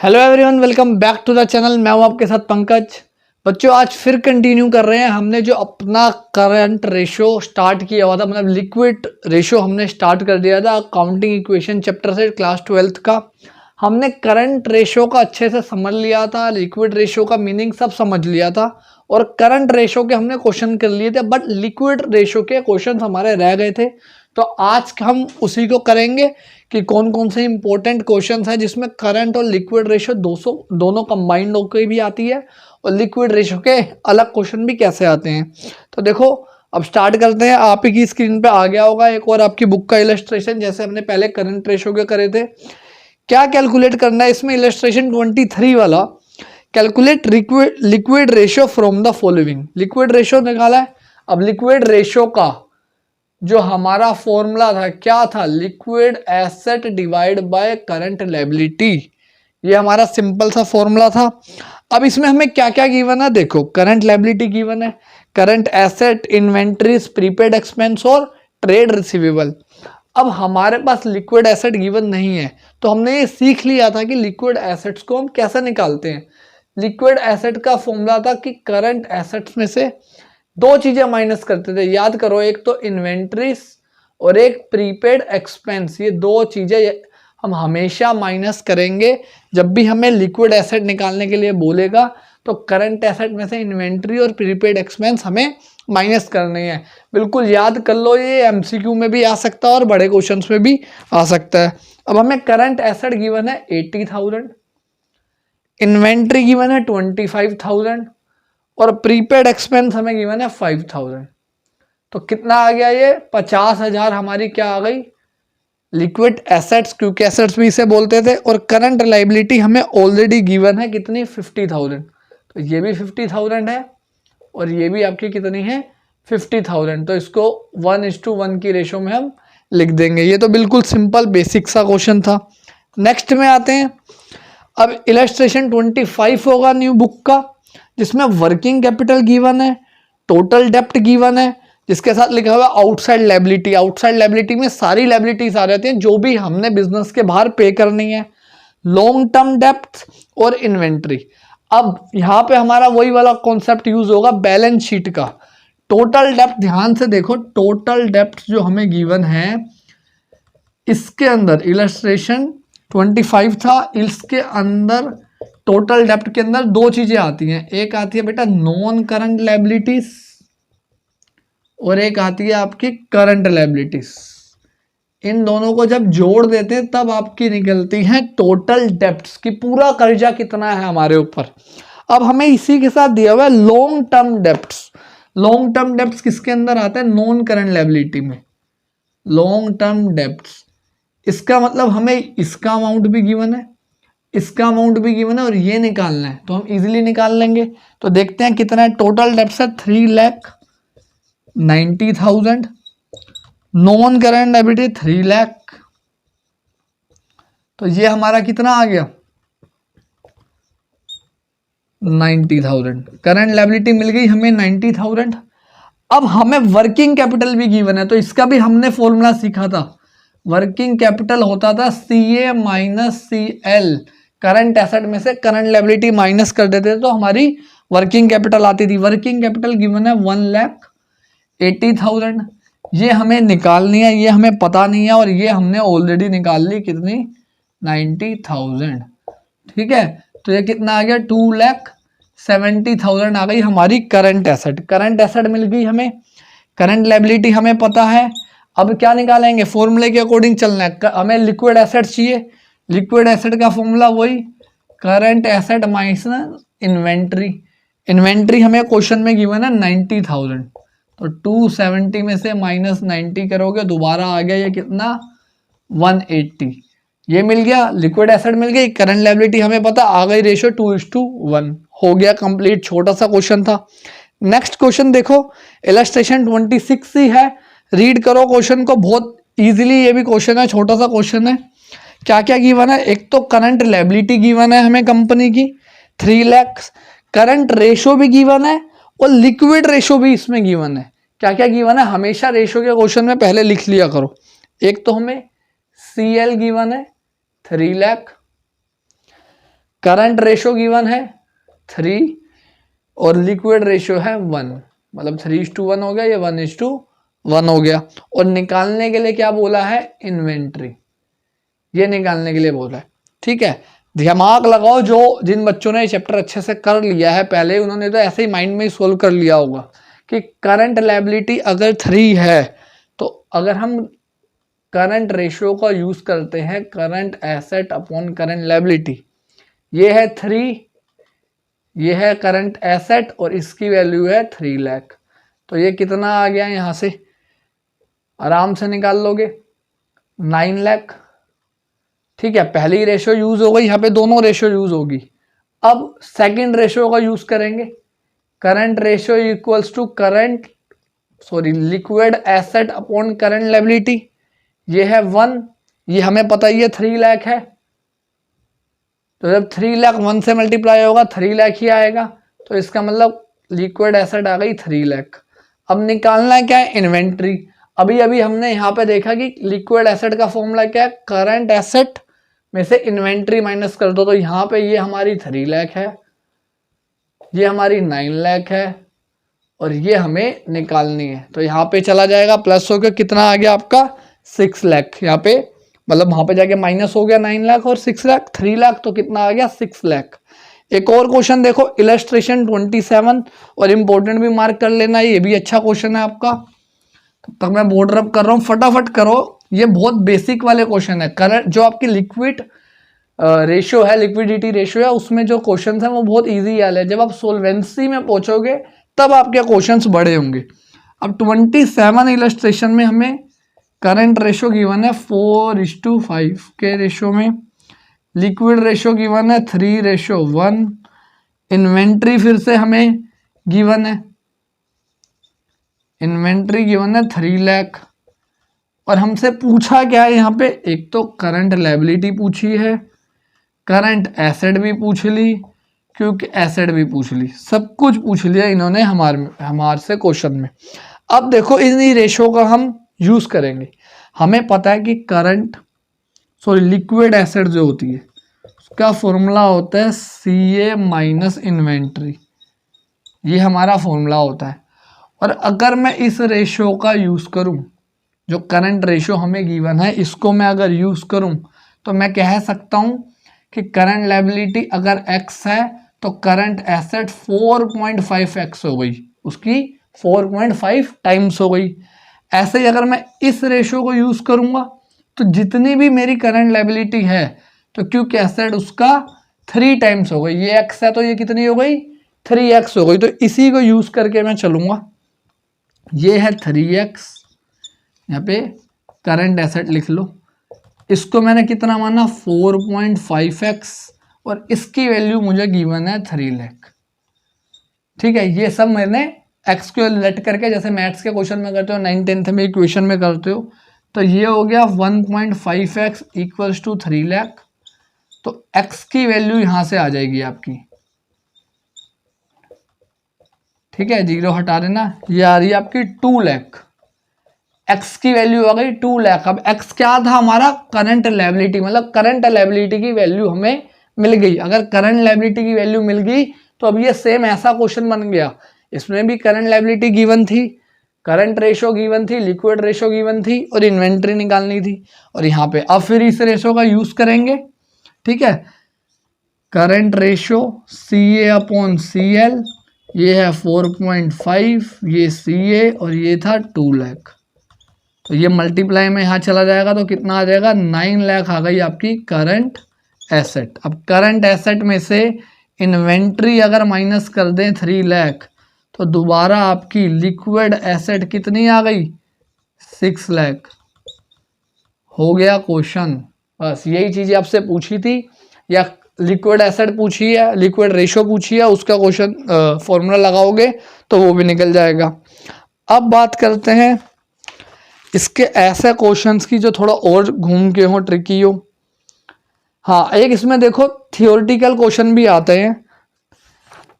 Hello everyone, welcome back to the channel. मैं हूं आपके साथ पंकज। बच्चों, आज फिर कंटिन्यू कर रहे हैं। हमने जो अपना करंट रेशो स्टार्ट किया हुआ था, मतलब लिक्विड रेशो हमने स्टार्ट कर दिया था अकाउंटिंग इक्वेशन चैप्टर से, क्लास 12th का। हमने करंट रेशो का अच्छे से समझ लिया था, लिक्विड रेशो का मीनिंग सब समझ लिया था और करंट रेशो के हमने क्वेश्चन कर लिए थे, बट लिक्विड रेशो के क्वेश्चन हमारे रह गए थे। तो आज हम उसी को करेंगे कि कौन कौन से इंपॉर्टेंट क्वेश्चंस है जिसमें करंट और लिक्विड रेशो दोनों कंबाइंड होकर भी आती है और लिक्विड रेशो के अलग क्वेश्चन भी कैसे आते हैं। तो देखो, अब स्टार्ट करते हैं। आप ही की स्क्रीन पे आ गया होगा एक और आपकी बुक का इलस्ट्रेशन, जैसे हमने पहले करंट रेशो के करे थे। क्या कैलकुलेट करना है इसमें? इलस्ट्रेशन 23 वाला, calculate liquid ratio from the following. Liquid ratio निकाला है। अब लिक्विड रेशो का जो हमारा फॉर्मूला था क्या था? Liquid asset divide by current liability. ये हमारा सिंपल सा फॉर्मूला था। अब इसमें हमें क्या क्या गिवन है देखो। करंट लायबिलिटी गिवन है, current asset, inventories, prepaid expense और ट्रेड रिसीवेबल। अब हमारे पास लिक्विड एसेट गिवन नहीं है, तो हमने ये सीख लिया था कि लिक्विड एसेट्स को हम कैसे निकालते हैं। लिक्विड एसेट का फॉर्मूला था कि करंट एसेट्स में से दो चीजें माइनस करते थे, याद करो, एक तो इन्वेंट्रीज और एक प्रीपेड एक्सपेंस। ये दो चीजें हम हमेशा माइनस करेंगे जब भी हमें लिक्विड एसेट निकालने के लिए बोलेगा। तो करंट एसेट में से इन्वेंट्री और प्रीपेड एक्सपेंस हमें माइनस करनी है। बिल्कुल याद कर लो, ये एमसीक्यू में भी आ सकता है और बड़े क्वेश्चंस में भी आ सकता है। अब हमें करंट एसेट गिवन है 80,000, इन्वेंट्री गिवन है 25,000 और प्रीपेड एक्सपेंस हमें गिवन है 5,000। तो कितना आ गया? ये 50,000 हमारी क्या आ गई? लिक्विड एसेट्स, क्योंकि एसेट्स भी इसे बोलते थे। और करंट लायबिलिटी हमें ऑलरेडी गिवन है कितनी? 50,000। तो ये भी 50,000 है और ये भी आपकी कितनी है? 50,000। तो इसको 1:1 की रेशो में हम लिख देंगे। ये तो बिल्कुल सिंपल बेसिक सा क्वेश्चन था। नेक्स्ट में आते हैं। अब इलस्ट्रेशन 25 होगा न्यू बुक का, जिसमें वर्किंग कैपिटल गिवन है, टोटल डेप्ट गिवन है, जिसके साथ लिखा हुआ आउटसाइड लायबिलिटी। आउटसाइड लायबिलिटी में सारी लायबिलिटीज आ जाती हैं जो भी हमने बिजनेस के बाहर पे करनी है, लॉन्ग टर्म डेप्ट और इन्वेंट्री। अब यहाँ पे हमारा वही वाला कॉन्सेप्ट यूज होगा बैलेंस शीट का। टोटल डेप्ट ध्यान से देखो, टोटल डेप्ट जो हमें गिवन है इसके अंदर इलस्ट्रेशन 25 था, इसके अंदर टोटल डेप्ट के अंदर दो चीजें आती हैं। एक आती है बेटा नॉन करंट लायबिलिटीज और एक आती है आपकी करंट लायबिलिटीज। इन दोनों को जब जोड़ देते हैं तब आपकी निकलती है टोटल डेप्ट्स की पूरा कर्जा कितना है हमारे ऊपर। अब हमें इसी के साथ दिया हुआ है long term debts. Long term debts किसके अंदर आते हैं? नॉन करंट लायबिलिटी में। लॉन्ग टर्म डेप्ट्स, इसका मतलब हमें इसका अमाउंट भी गिवन है, इसका अमाउंट भी गिवन है और ये निकालना है, तो हम इजीली निकाल लेंगे। तो देखते हैं कितना है। टोटल डेप्ट है 3,90,000, नॉन करंट लायबिलिटी 3 लाख। तो ये हमारा कितना आ गया? 90,000। करंट लायबिलिटी मिल गई हमें 90,000। अब हमें वर्किंग कैपिटल भी गिवन है, तो इसका भी हमने फॉर्मूला सीखा था। वर्किंग कैपिटल होता था CA minus CL। Current asset में से करंट लायबिलिटी माइनस कर देते तो हमारी वर्किंग कैपिटल आती थी। वर्किंग कैपिटल गिवन है 1,80,000। ये हमें निकालनी है, ये हमें पता नहीं है और ये हमने ऑलरेडी निकाल ली। कितनी? 90,000। ठीक है, तो ये कितना आ गया? 2,70,000 आ गई हमारी करंट एसेट। करंट एसेट मिल गई हमें, करंट लायबिलिटी हमें पता है। अब क्या निकालेंगे? फॉर्मूले के अकॉर्डिंग चलना है। हमें लिक्विड एसेट चाहिए। लिक्विड एसेट का फॉर्मूला वही current asset minus inventory. Inventory हमें क्वेश्चन में गिवन है 90,000, तो 270 में से माइनस 90 करोगे, दोबारा आ गया ये कितना? 180। ये मिल गया, लिक्विड एसेट मिल गई, करंट लायबिलिटी हमें पता, आ गई रेशो 2:1। हो गया कंप्लीट। छोटा सा क्वेश्चन था। नेक्स्ट क्वेश्चन देखो, इलस्ट्रेशन 26 ही है। रीड करो क्वेश्चन को, बहुत इजीली ये भी क्वेश्चन है, छोटा सा क्वेश्चन है। क्या क्या गिवन है? एक तो करंट लायबिलिटी गिवन है हमें कंपनी की 3 लाख, करंट रेशो भी गिवन है और लिक्विड रेशो भी इसमें गिवन है। क्या क्या गिवन है? हमेशा रेशो के क्वेश्चन में पहले लिख लिया करो। एक तो हमें CL गिवन है 3 लाख, करंट रेशो गिवन है 3 और लिक्विड रेशो है 1, मतलब 3:1 हो गया, ये 1:1 हो गया। और निकालने के लिए क्या बोला है, इन्वेंट्री, ये निकालने के लिए बोला है। ठीक है, दिमाग लगाओ, जो जिन बच्चों ने चैप्टर अच्छे से कर लिया है पहले, उन्होंने तो ऐसे ही माइंड में ही सोल्व कर लिया होगा कि करंट लायबिलिटी अगर 3 है तो अगर हम करंट रेशियो का यूज करते हैं, current asset upon current liability, ये है 3, ये है करंट एसेट और इसकी वैल्यू है 3 लाख। तो ये कितना आ गया, यहां से आराम से निकाल लोगे 9 लाख। ठीक है, पहली रेशियो यूज हो गई, यहाँ पे दोनों रेशियो यूज होगी। अब सेकंड रेशियो का यूज करेंगे, current ratio equals to liquid asset upon current liability, ये है 1, ये हमें पता ही है 3 लाख है, तो जब 3 लाख 1 से मल्टीप्लाई होगा 3 लाख ही आएगा, तो इसका मतलब लिक्विड एसेट आ गई 3 लाख। अब निकालना है क्या है, इन्वेंट्री। अभी अभी हमने यहाँ पे देखा कि लिक्विड एसेट का फॉर्मूला क्या है, करंट एसेट में से इन्वेंट्री माइनस कर दो, तो यहाँ पे ये हमारी 3 लाख है, ये हमारी 9 लाख है और ये हमें निकालनी है। तो यहाँ पे चला जाएगा प्लस हो गया, कितना आ गया आपका 6 लाख, यहाँ पे मतलब वहां पे जाके माइनस हो गया 9 लाख और 6 लाख, 3 लाख, तो कितना आ गया 6 लाख। एक और क्वेश्चन देखो, इलस्ट्रेशन 27, और इंपॉर्टेंट भी मार्क कर लेना, ये भी अच्छा क्वेश्चन है आपका। तब तक मैं बोर्ड रब कर रहा हूँ, फटाफट करो, ये बहुत बेसिक वाले क्वेश्चन है। करंट जो आपकी लिक्विड रेशियो है, लिक्विडिटी रेशियो है, उसमें जो क्वेश्चन है वो बहुत ईजी वाले है। जब आप सोल्वेंसी में पहुंचोगे तब आपके क्वेश्चंस बड़े होंगे। अब 27 इलस्ट्रेशन में हमें करंट रेशो गिवन है 4:5 के रेशो में, लिक्विड रेशो गिवन है 3:1, इन्वेंट्री फिर से हमें गिवन है, इन्वेंट्री गिवन है 3 लाख, और हमसे पूछा क्या है यहाँ पे, एक तो करंट लायबिलिटी पूछी है, करंट एसेट भी पूछ ली, क्योंकि एसेट भी पूछ ली, सब कुछ पूछ लिया इन्होंने हमारे से क्वेश्चन में। अब देखो इन्हीं रेशो का हम यूज करेंगे। हमें पता है कि लिक्विड एसेट जो होती है उसका फॉर्मूला होता है CA माइनस इन्वेंट्री, ये हमारा फॉर्मूला होता है। और अगर मैं इस रेशो का यूज करूं, जो करंट रेशो हमें गिवन है, इसको मैं अगर यूज करूं तो मैं कह सकता हूं कि करंट लायबिलिटी अगर x है तो करंट एसेट 4.5x हो गई, उसकी 4.5 टाइम्स हो गई। ऐसे ही अगर मैं इस रेशो को यूज करूंगा तो जितनी भी मेरी करंट लायबिलिटी है तो क्योंकि एसेट उसका 3 टाइम्स हो गई, ये x है तो ये कितनी हो गई 3x हो गई। तो इसी को यूज करके मैं चलूंगा, ये है 3x, यहाँ पे करंट एसेट लिख लो, इसको मैंने कितना माना 4.5x, और इसकी वैल्यू मुझे गिवन है 3 लाख। ठीक है, ये सब मैंने x को लेट करके, जैसे मैथ्स के क्वेश्चन में करते हो, 9th 10th में इक्वेशन में करते हो, तो ये हो गया 1.5x इक्वल्स टू 3 लाख। तो x की वैल्यू यहां से आ जाएगी आपकी, ठीक है, 0 हटा देना, ये आ रही है आपकी 2 लाख, x की वैल्यू आ गई 2 लाख। अब x क्या था हमारा, करंट लायबिलिटी, मतलब करंट लायबिलिटी की वैल्यू हमें मिल गई। अगर करंट लायबिलिटी की वैल्यू मिल गई तो अब ये सेम ऐसा क्वेश्चन बन गया, इसमें भी करंट लायबिलिटी गिवन थी, करंट रेशो गिवन थी, लिक्विड रेशो गिवन थी और इन्वेंट्री निकालनी थी। और यहाँ पे अब फिर इस रेशो का यूज करेंगे, ठीक है, current ratio CA upon CL, ये है 4.5, ये CA और ये था 2 लाख, तो ये मल्टीप्लाई में यहाँ चला जाएगा तो कितना आ जाएगा 9 लाख आ गई आपकी करंट एसेट। अब करंट एसेट में से इन्वेंट्री अगर माइनस कर दें 3 लाख तो दोबारा आपकी लिक्विड एसेट कितनी आ गई 6 लाख। हो गया क्वेश्चन, बस यही चीज़ आपसे पूछी थी, या लिक्विड एसेट पूछी है, लिक्विड रेशो पूछी है, उसका क्वेश्चन फॉर्मूला लगाओगे तो वो भी निकल जाएगा। अब बात करते हैं इसके ऐसे क्वेश्चंस की जो थोड़ा और घूम के हो, ट्रिकी हो। हाँ, एक इसमें देखो थियोरेटिकल क्वेश्चन भी आते हैं,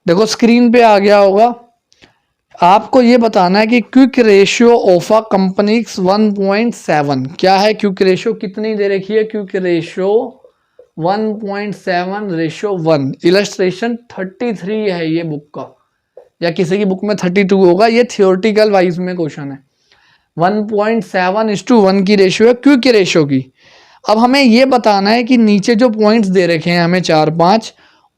देखो स्क्रीन पे आ गया होगा। आपको ये बताना है कि quick ratio of a company 1.7 क्या है, क्विक रेशियो कितनी दे रखी है, क्विक रेशियो 1.7:1। इलस्ट्रेशन 33 है ये बुक का, या किसी की बुक में 32 होगा, ये थियोरटिकल वाइज में क्वेश्चन है। 1.7:1 की रेशियो है क्विक रेशियो की। अब हमें ये बताना है कि नीचे जो पॉइंट्स दे रखे हैं हमें 4-5,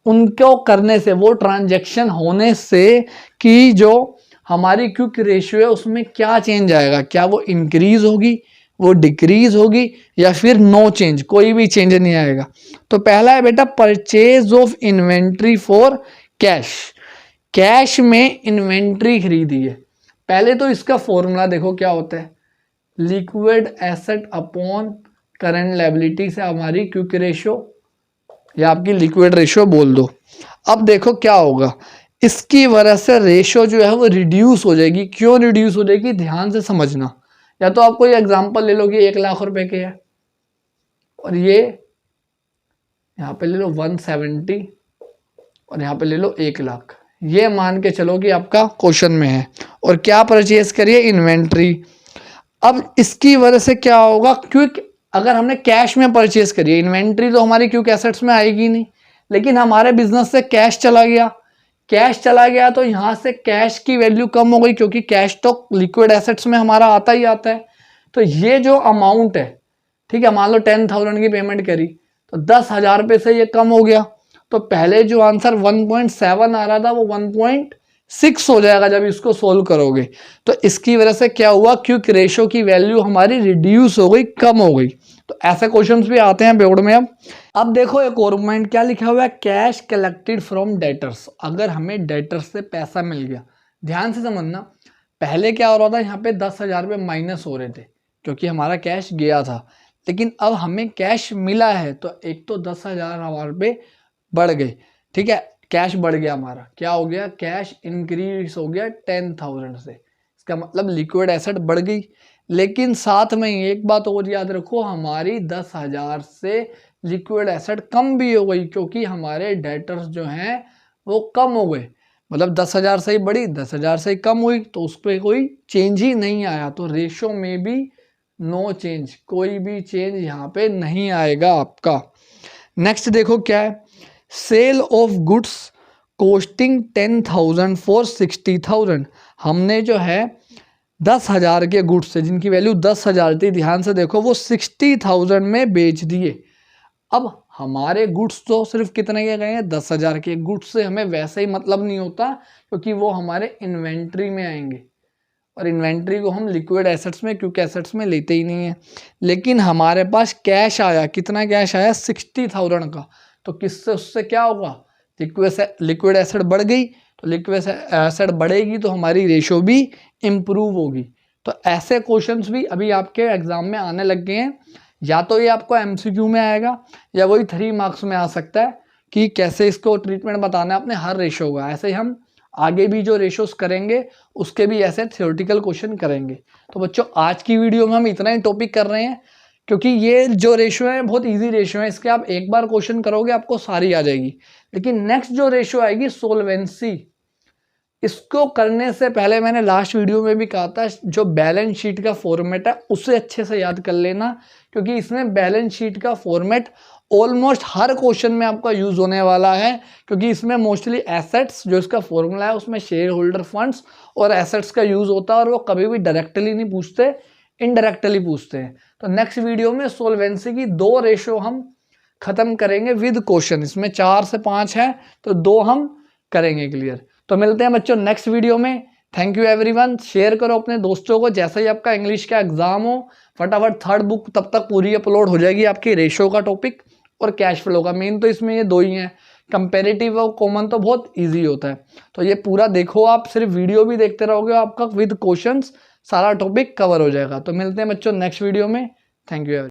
उनको करने से, वो ट्रांजैक्शन होने से कि जो हमारी क्विक रेशियो है उसमें क्या चेंज आएगा, क्या वो इंक्रीज होगी, वो डिक्रीज होगी, या फिर नो चेंज, कोई भी चेंज नहीं आएगा। तो पहला है बेटा purchase of inventory for cash. Cash में इन्वेंट्री खरीदी है। पहले तो इसका फॉर्मूला देखो क्या होता है, liquid asset upon current liability से हमारी क्विक रेशियो, या आपकी लिक्विड रेशियो बोल दो। अब देखो क्या होगा, इसकी वजह से रेशियो जो है वो रिड्यूस हो जाएगी। क्यों रिड्यूस हो जाएगी, ध्यान से समझना। या तो आप कोई एग्जांपल ले लो कि 1 लाख रुपए के है, और ये यहाँ पे ले लो 170, और यहाँ पे ले लो 1 लाख। ये मान के चलो कि आपका क्वेश्चन में है, और क्या परचेज करिए, इन्वेंट्री। अब इसकी वजह से क्या होगा, क्विक, अगर हमने कैश में परचेज करिए, इन्वेंट्री तो हमारी क्विक एसेट्स में आएगी नहीं, लेकिन हमारे बिजनेस से कैश चला गया, कैश चला गया तो यहाँ से कैश की वैल्यू कम हो गई, क्योंकि कैश तो लिक्विड एसेट्स में हमारा आता ही आता है। तो ये जो अमाउंट है, ठीक है, मान लो 10,000 की पेमेंट करी तो 10,000 रुपये से ये कम हो गया। तो पहले जो आंसर 1.7 आ रहा था वो 1.6 हो जाएगा जब इसको सोल्व करोगे। तो इसकी वजह से क्या हुआ, क्विक रेशियो की वैल्यू हमारी रिड्यूस हो गई, कम हो गई। तो ऐसे क्वेश्चंस भी आते हैं बोर्ड में। अब देखो एक और पॉइंट क्या लिखा हुआ है, कैश कलेक्टेड फ्रॉम डेटर्स। अगर हमें डेटर्स से पैसा मिल गया, ध्यान से समझना, पहले क्या हो रहा था, यहाँ पे 10,000 रुपये माइनस हो रहे थे क्योंकि हमारा कैश गया था, लेकिन अब हमें कैश मिला है तो एक तो 10,000 हमारे पे बढ़ गए, ठीक है, कैश बढ़ गया हमारा, क्या हो गया, कैश इंक्रीज हो गया 10,000 से, इसका मतलब लिक्विड एसेट बढ़ गई। लेकिन साथ में एक बात और याद रखो, हमारी 10,000 से लिक्विड एसेट कम भी हो गई, क्योंकि हमारे डेटर्स जो हैं वो कम हो गए। मतलब 10,000 से ही बढ़ी, 10,000 से ही कम हुई, तो उस पर कोई चेंज ही नहीं आया। तो रेशो में भी नो चेंज, कोई भी चेंज यहाँ पे नहीं आएगा आपका। नेक्स्ट देखो क्या है, sale of goods costing 10,000 for 60,000। हमने जो है 10,000 के गुड्स से, जिनकी वैल्यू 10,000 थी, ध्यान से देखो, वो 60,000 में बेच दिए। अब हमारे गुड्स तो सिर्फ कितने के गए हैं, 10,000 के। गुड्स से हमें वैसे ही मतलब नहीं होता, क्योंकि वो हमारे इन्वेंट्री में आएंगे, और इन्वेंट्री को हम लिक्विड एसेट्स में, क्विक एसेट्स में लेते ही नहीं है। लेकिन हमारे पास कैश आया, कितना कैश आया, 60,000 का। तो किससे, उससे क्या होगा, लिक्विड एसेट बढ़ गई, तो लिक्विड एसेट बढ़ेगी तो हमारी रेशो भी इम्प्रूव होगी। तो ऐसे क्वेश्चंस भी अभी आपके एग्जाम में आने लग गए हैं। या तो ये आपको एमसीक्यू में आएगा, या वही 3 मार्क्स में आ सकता है कि कैसे इसको ट्रीटमेंट बताना है अपने हर रेशो का। ऐसे ही हम आगे भी जो रेशोस करेंगे उसके भी ऐसे थ्योरेटिकल क्वेश्चन करेंगे। तो बच्चों आज की वीडियो में हम इतना ही टॉपिक कर रहे हैं, क्योंकि ये जो रेशो है बहुत इजी रेशो है, इसके आप एक बार क्वेश्चन करोगे आपको सारी आ जाएगी। लेकिन नेक्स्ट जो रेशो आएगी सोल्वेंसी, इसको करने से पहले मैंने लास्ट वीडियो में भी कहा था, जो बैलेंस शीट का फॉर्मेट है उसे अच्छे से याद कर लेना, क्योंकि इसमें बैलेंस शीट का फॉर्मेट ऑलमोस्ट हर क्वेश्चन में आपका यूज होने वाला है। क्योंकि इसमें मोस्टली एसेट्स, जो इसका फॉर्मूला है उसमें शेयर होल्डर फंड्स और एसेट्स का यूज होता है, और वो कभी भी डायरेक्टली नहीं पूछते, इनडायरेक्टली पूछते हैं। तो नेक्स्ट वीडियो में सोल्वेंसी की 2 रेशो हम खत्म करेंगे विद क्वेश्चन। इसमें 4 से 5 है, तो 2 हम करेंगे क्लियर। तो मिलते हैं बच्चों नेक्स्ट वीडियो में। Thank you everyone. शेयर करो अपने दोस्तों को। जैसे ही आपका इंग्लिश का एग्जाम हो, फटाफट 3rd बुक तब तक पूरी अपलोड हो जाएगी आपकी, रेशो का टॉपिक और कैश फ्लो का। मेन तो इसमें ये 2 ही हैं, कंपेरेटिव और कॉमन तो बहुत ईजी होता है। तो ये पूरा देखो, आप सिर्फ वीडियो भी देखते रहोगे, आपका विद क्वेश्चंस सारा टॉपिक कवर हो जाएगा। तो मिलते हैं बच्चों नेक्स्ट वीडियो में। Thank you.